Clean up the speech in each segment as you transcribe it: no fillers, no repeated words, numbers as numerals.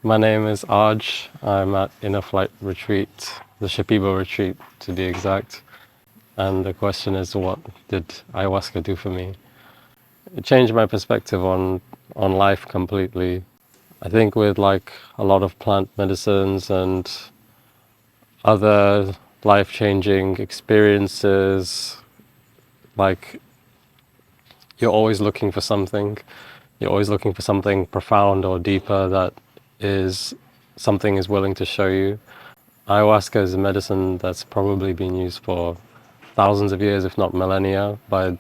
My name is Aj. I'm at Inner.flight.retreat, the Shipibo retreat to be exact. And the question is, what did ayahuasca do for me? It changed my perspective on life completely. I think with like a lot of plant medicines and other life-changing experiences, like you're always looking for something. You're always looking for something profound or deeper that is something is willing to show you. Ayahuasca is a medicine that's probably been used for thousands of years, if not millennia, by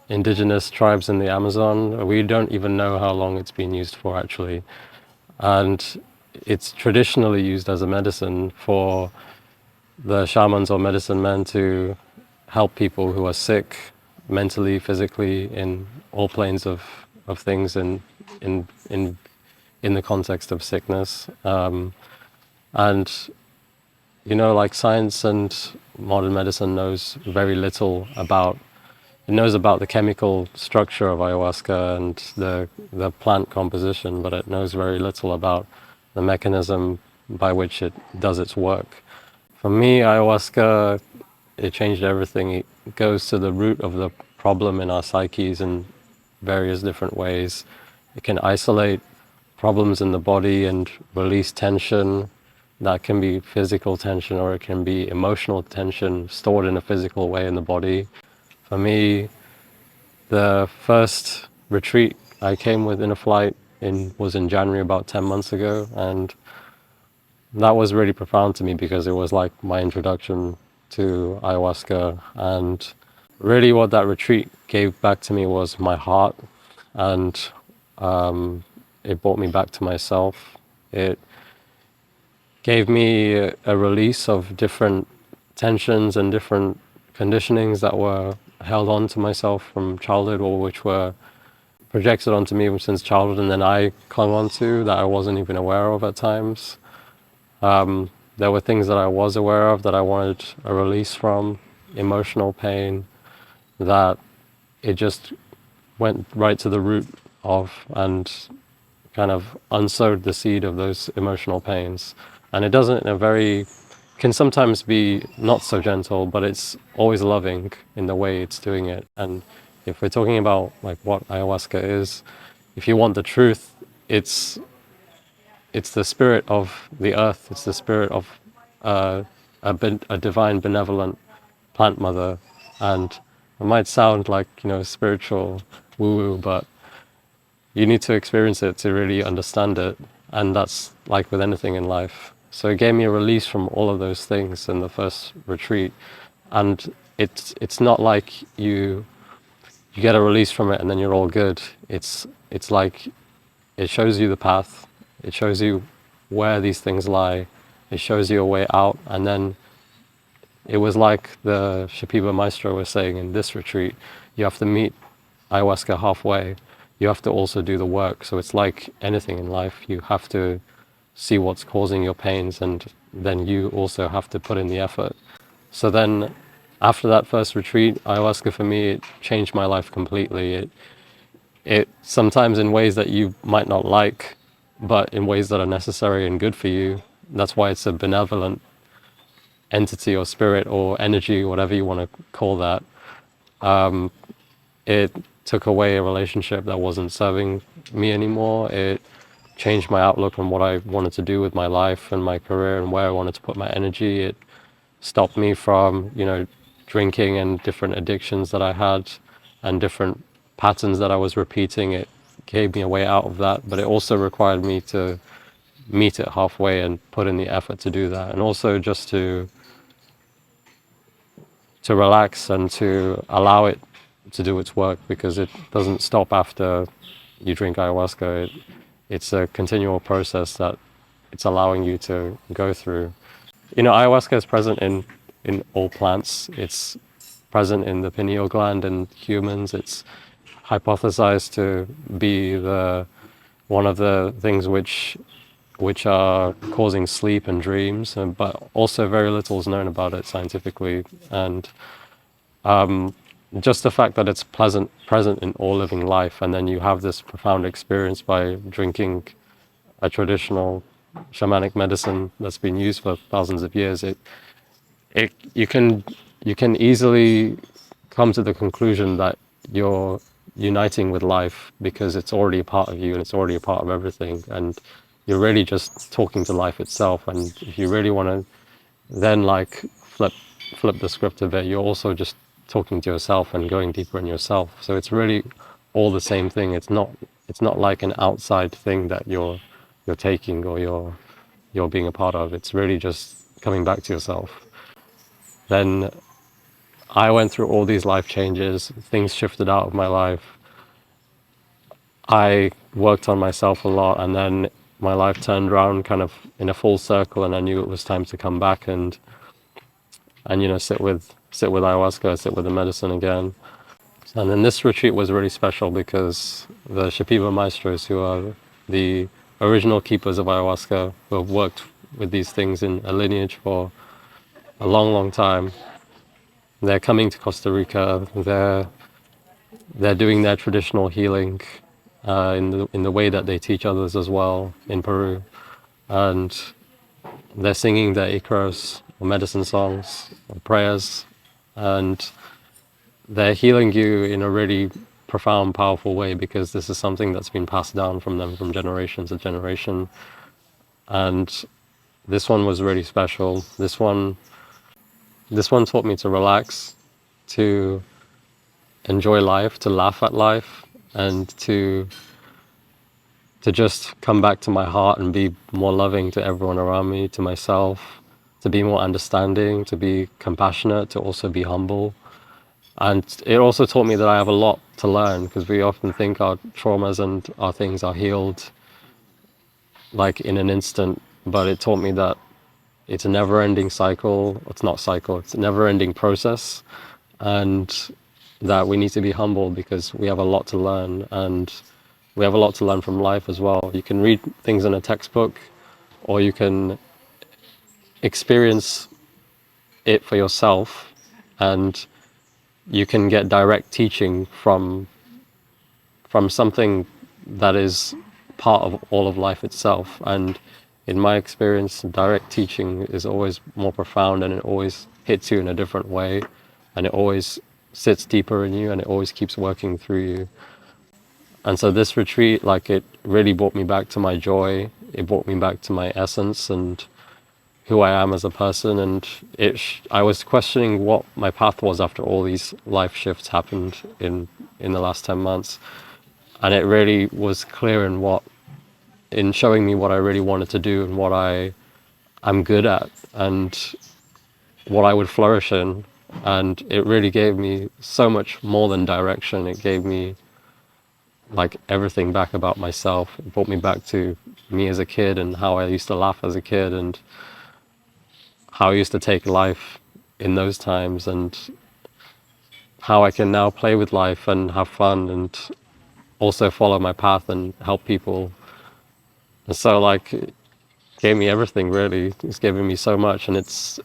indigenous tribes in the Amazon. We don't even know how long it's been used for, actually. And it's traditionally used as a medicine for the shamans or medicine men to help people who are sick, mentally, physically, in all planes of things in, in, in the context of sickness. And you know, like science and modern medicine knows very little about, it knows about the chemical structure of ayahuasca and the plant composition, but it knows very little about the mechanism by which it does its work. For me, ayahuasca, it changed everything. It goes to the root of the problem in our psyches in various different ways. It can isolate problems in the body and release tension. That can be physical tension, or it can be emotional tension stored in a physical way in the body. For me, the first retreat I came with Inner Flight was in January, about 10 months ago, and that was really profound to me because it was like my introduction to ayahuasca. And really what that retreat gave back to me was my heart, and it brought me back to myself. It gave me a release of different tensions and different conditionings that were held on to myself from childhood, or which were projected onto me since childhood, and then I clung on to that I wasn't even aware of at times. There were things that I was aware of that I wanted a release from, emotional pain, that it just went right to the root of and kind of unsowed the seed of those emotional pains. And it does it in a very, can sometimes be not so gentle, but it's always loving in the way it's doing it. And if we're talking about like what ayahuasca is, if you want the truth, it's the spirit of the earth. It's the spirit of a divine, benevolent plant mother. And it might sound like, you know, spiritual woo-woo, but you need to experience it to really understand it. And that's like with anything in life. So it gave me a release from all of those things in the first retreat. And it's not like you get a release from it and then you're all good. It's like it shows you the path. It shows you where these things lie. It shows you a way out. And then it was like the Shipibo Maestro was saying in this retreat, you have to meet ayahuasca halfway. You have to also do the work. So it's like anything in life. You have to see what's causing your pains, and then you also have to put in the effort. So then after that first retreat, ayahuasca for me, it changed my life completely. It sometimes in ways that you might not like, but in ways that are necessary and good for you. That's why it's a benevolent entity or spirit or energy, whatever you want to call that. It took away a relationship that wasn't serving me anymore. It changed my outlook on what I wanted to do with my life and my career and where I wanted to put my energy. It stopped me from, you know, drinking and different addictions that I had and different patterns that I was repeating. It gave me a way out of that, but it also required me to meet it halfway and put in the effort to do that. And also just to relax and to allow it to do its work, because it doesn't stop after you drink ayahuasca. It's a continual process that it's allowing you to go through. You know, ayahuasca is present in all plants. It's present in the pineal gland in humans. It's hypothesized to be one of the things which are causing sleep and dreams, but also very little is known about it scientifically. And just the fact that it's present in all living life, and then you have this profound experience by drinking a traditional shamanic medicine that's been used for thousands of years, it you can easily come to the conclusion that you're uniting with life because it's already a part of you and it's already a part of everything, and you're really just talking to life itself. And if you really want to then like flip the script a bit, you're also just talking to yourself and going deeper in yourself. So it's really all the same thing. It's not like an outside thing that you're taking or you're being a part of. It's really just coming back to yourself. Then I went through all these life changes, things shifted out of my life. I worked on myself a lot, and then my life turned around kind of in a full circle, and I knew it was time to come back and sit with ayahuasca, sit with the medicine again. And then this retreat was really special because the Shipibo maestros, who are the original keepers of ayahuasca, who have worked with these things in a lineage for a long, long time, they're coming to Costa Rica. They're doing their traditional healing in the way that they teach others as well in Peru, and they're singing their ikros or medicine songs or prayers, and they're healing you in a really profound, powerful way because this is something that's been passed down from them from generation to generation. And this one was really special. This one taught me to relax, to enjoy life, to laugh at life, and to just come back to my heart and be more loving to everyone around me, to myself, to be more understanding, to be compassionate, to also be humble. And it also taught me that I have a lot to learn, because we often think our traumas and our things are healed like in an instant, but it taught me that it's a never-ending cycle. It's not cycle, it's a never-ending process, and that we need to be humble because we have a lot to learn, and we have a lot to learn from life as well. You can read things in a textbook, or you can experience it for yourself, and you can get direct teaching from something that is part of all of life itself. And in my experience, direct teaching is always more profound, and it always hits you in a different way, and it always sits deeper in you, and it always keeps working through you. And so this retreat, like, it really brought me back to my joy. It brought me back to my essence and who I am as a person. And I was questioning what my path was after all these life shifts happened in the last 10 months. And it really was clear in showing me what I really wanted to do and what I'm good at and what I would flourish in. And it really gave me so much more than direction. It gave me like everything back about myself. It brought me back to me as a kid and how I used to laugh as a kid and how I used to take life in those times, and how I can now play with life and have fun and also follow my path and help people. And so, like, it gave me everything, really. It's given me so much, and it's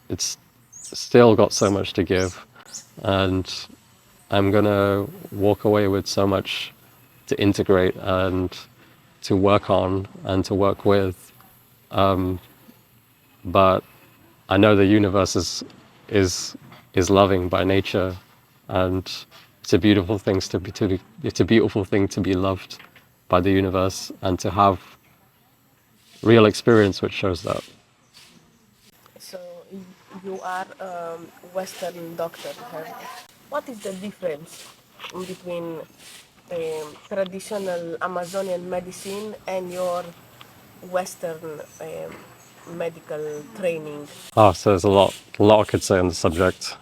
still got so much to give. And I'm gonna walk away with so much to integrate and to work on and to work with. But I know the universe is loving by nature, and it's a beautiful it's a beautiful thing to be loved by the universe and to have real experience which shows that. So you are a Western doctor. What is the difference between traditional Amazonian medicine and your Western medical training? So there's a lot I could say on the subject.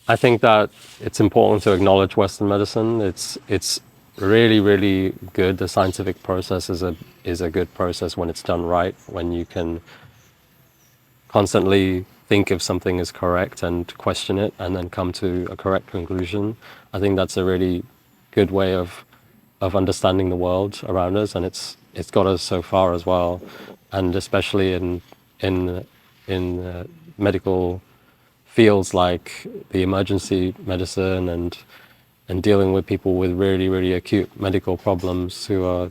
I think that it's important to acknowledge Western medicine. It's really, really good. The scientific process is a good process when it's done right, when you can constantly think if something is correct and question it and then come to a correct conclusion. I think that's a really good way of understanding the world around us, and it's got us so far as well. And especially in medical fields like the emergency medicine and dealing with people with really, really acute medical problems who are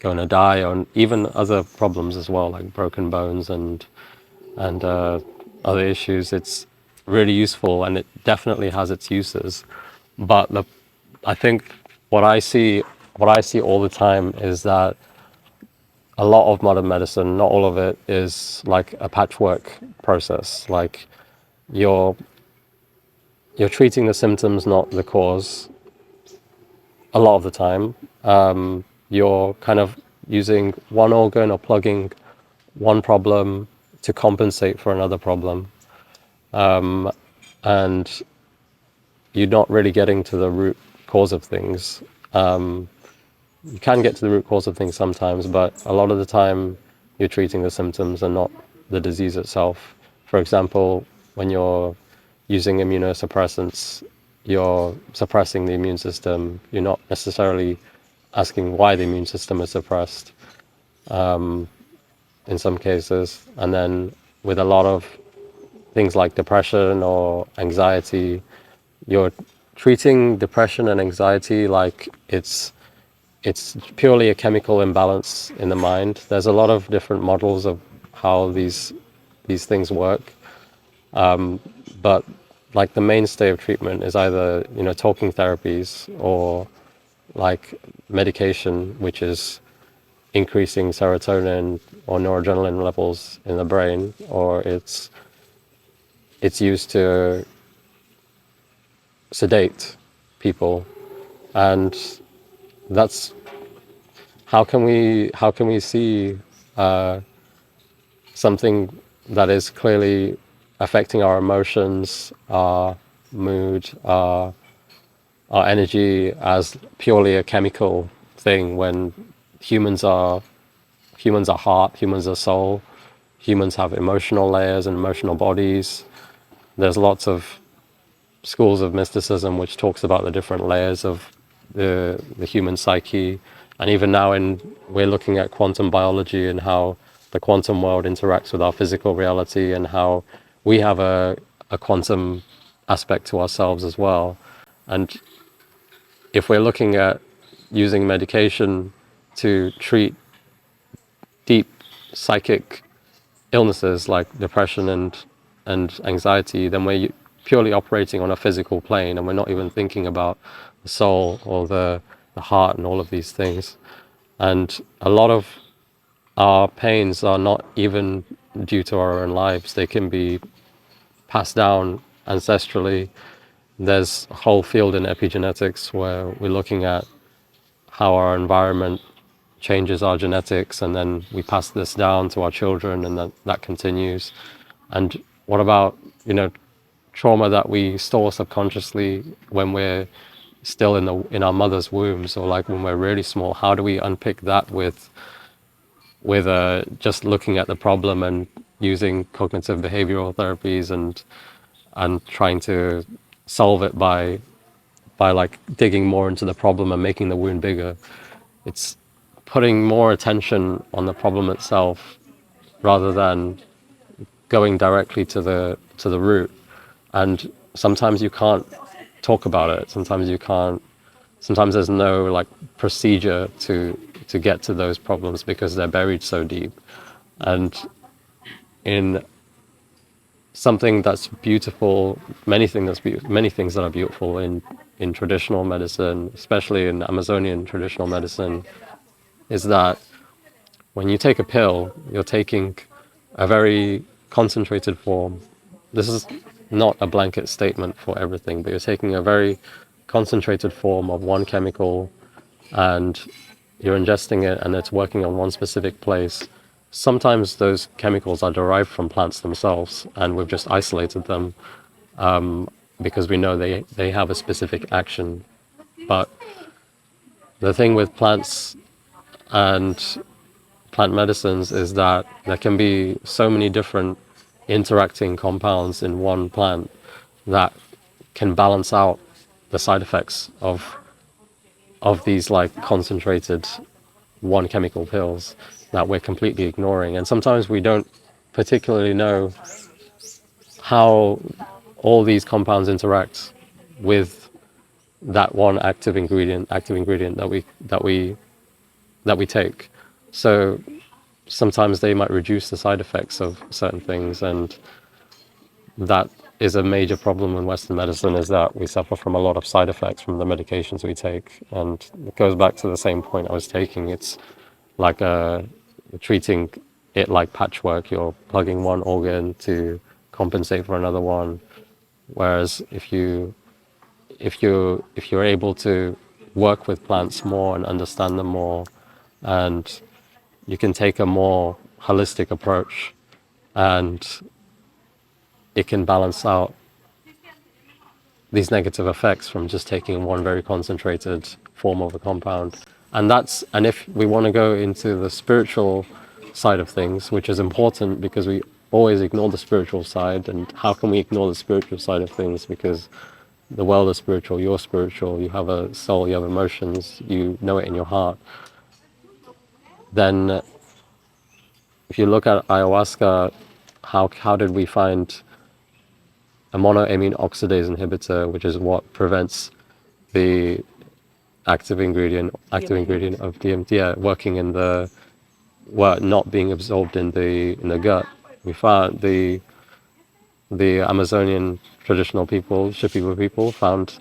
going to die, or even other problems as well, like broken bones and other issues. It's really useful, and it definitely has its uses. But I think what I see all the time is that a lot of modern medicine, not all of it, is like a patchwork process. Like you're you're treating the symptoms, not the cause. A lot of the time, you're kind of using one organ or plugging one problem to compensate for another problem, and you're not really getting to the root cause of things. You can get to the root cause of things sometimes, but a lot of the time you're treating the symptoms and not the disease itself. For example, when you're using immunosuppressants, you're suppressing the immune system. You're not necessarily asking why the immune system is suppressed in some cases. And then with a lot of things like depression or anxiety, you're treating depression and anxiety like it's purely a chemical imbalance in the mind. There's a lot of different models of how these things work, but like the mainstay of treatment is either talking therapies or like medication, which is increasing serotonin or noradrenaline levels in the brain, or it's used to sedate people. And that's how can we see something that is clearly affecting our emotions, our mood, our energy as purely a chemical thing, when humans are heart, humans are soul, humans have emotional layers and emotional bodies. There's lots of schools of mysticism which talks about the different layers of the human psyche, and even now we're looking at quantum biology and how the quantum world interacts with our physical reality, and how we have a quantum aspect to ourselves as well. And if we're looking at using medication to treat deep psychic illnesses like depression and anxiety, then we're purely operating on a physical plane, and we're not even thinking about the soul or the heart and all of these things. And a lot of our pains are not even due to our own lives. They can be passed down ancestrally. There's a whole field in epigenetics where we're looking at how our environment changes our genetics, and then we pass this down to our children, and that continues. And what about trauma that we store subconsciously when we're still in our mother's wombs, or like when we're really small? How do we unpick that with just looking at the problem and using cognitive behavioral therapies and trying to solve it by like digging more into the problem and making the wound bigger? It's putting more attention on the problem itself rather than going directly to the root. And sometimes you can't talk about it. Sometimes you can't. Sometimes there's no like procedure to get to those problems because they're buried so deep. And in something that's beautiful, many things that are beautiful in traditional medicine, especially in Amazonian traditional medicine, is that when you take a pill, you're taking a very concentrated form. This is not a blanket statement for everything, but you're taking a very concentrated form of one chemical, and you're ingesting it, and it's working on one specific place. Sometimes those chemicals are derived from plants themselves, and we've just isolated them because we know they have a specific action. But the thing with plants and plant medicines is that there can be so many different interacting compounds in one plant that can balance out the side effects of these like concentrated one chemical pills that we're completely ignoring. And sometimes we don't particularly know how all these compounds interact with that one active ingredient that we take. So sometimes they might reduce the side effects of certain things, and that is a major problem in Western medicine, is that we suffer from a lot of side effects from the medications we take. And it goes back to the same point I was taking. It's like treating it like patchwork. You're plugging one organ to compensate for another one. Whereas if you're able to work with plants more and understand them more, and you can take a more holistic approach, and it can balance out these negative effects from just taking one very concentrated form of a compound. And if we want to go into the spiritual side of things, which is important because we always ignore the spiritual side. And how can we ignore the spiritual side of things? Because the world is spiritual, you're spiritual, you have a soul, you have emotions, you know it in your heart. Then if you look at ayahuasca, how did we find a monoamine oxidase inhibitor, which is what prevents the active DMT. ingredient of DMT, yeah, working in the, well, not being absorbed in the gut. We found the Amazonian traditional people, Shipibo people, found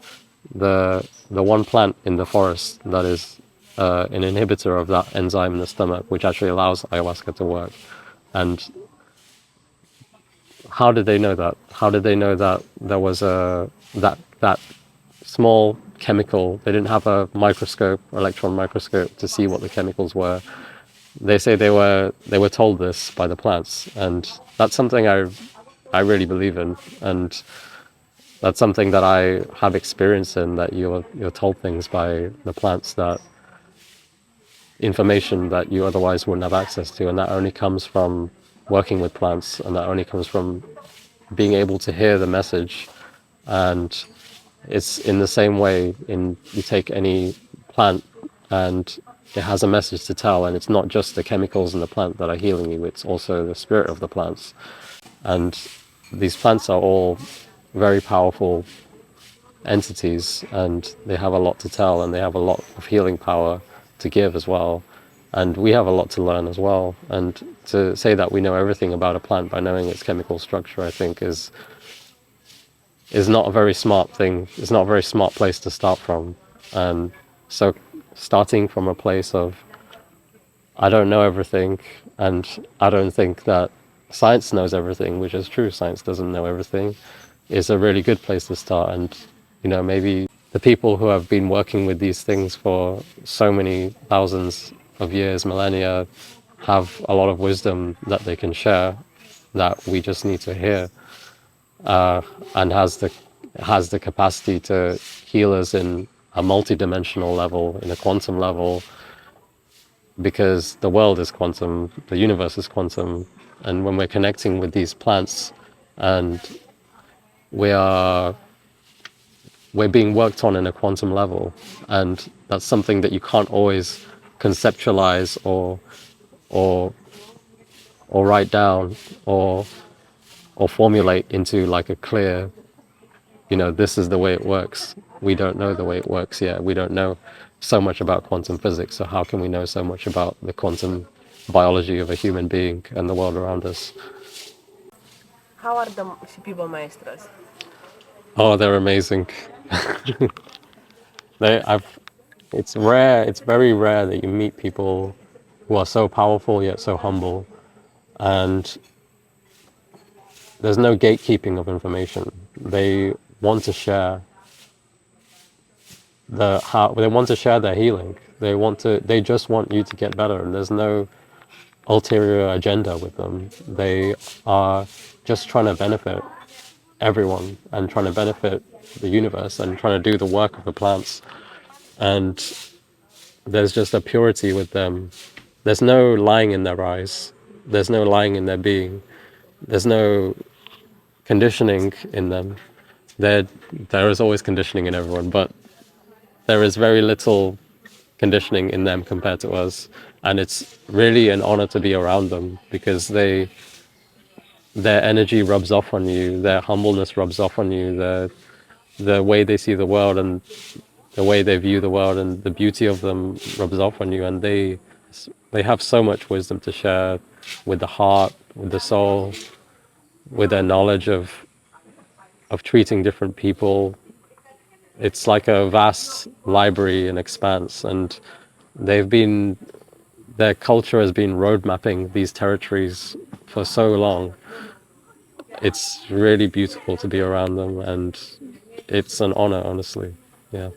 the one plant in the forest that is an inhibitor of that enzyme in the stomach, which actually allows ayahuasca to work. And how did they know that? How did they know that there was that small chemical? They didn't have a microscope, electron microscope, to see what the chemicals were. They say they were told this by the plants, and that's something I really believe in, and that's something that I have experience in. That you're told things by the plants, that information that you otherwise wouldn't have access to, and that only comes from working with plants, and that only comes from being able to hear the message. And it's in the same way, in you take any plant and it has a message to tell, and it's not just the chemicals in the plant that are healing you, it's also the spirit of the plants. And these plants are all very powerful entities, and they have a lot to tell, and they have a lot of healing power to give as well. And we have a lot to learn as well. And to say that we know everything about a plant by knowing its chemical structure, I think is not a very smart thing. It's not a very smart place to start from. And so starting from a place of, I don't know everything, and I don't think that science knows everything, which is true, science doesn't know everything, is a really good place to start. And, maybe the people who have been working with these things for so many thousands of years, millennia, have a lot of wisdom that they can share, that we just need to hear, and has the capacity to heal us in a multidimensional level, in a quantum level, because the world is quantum, the universe is quantum, and when we're connecting with these plants, and we are we're being worked on in a quantum level, and that's something that you can't always conceptualize or or write down or formulate into like a clear, this is the way it works. We don't know the way it works yet. We don't know so much about quantum physics, so how can we know so much about the quantum biology of a human being and the world around us? How are the Shipibo maestras? Oh, they're amazing. they I've It's rare, it's very rare that you meet people who are so powerful yet so humble, and there's no gatekeeping of information. They want to share they want to share their healing. They just want you to get better, and there's no ulterior agenda with them. They are just trying to benefit everyone, and trying to benefit the universe, and trying to do the work of the plants. And there's just a purity with them. There's no lying in their eyes. There's no lying in their being. There's no conditioning in them. There, there is always conditioning in everyone, but there is very little conditioning in them compared to us. And it's really an honor to be around them, because their energy rubs off on you, their humbleness rubs off on you, the way they see the world and the way they view the world and the beauty of them rubs off on you, and They have so much wisdom to share with the heart, with the soul, with their knowledge of treating different people. It's like a vast library and expanse, and they've been their culture has been road mapping these territories for so long. It's really beautiful to be around them, and it's an honor, honestly. Yeah.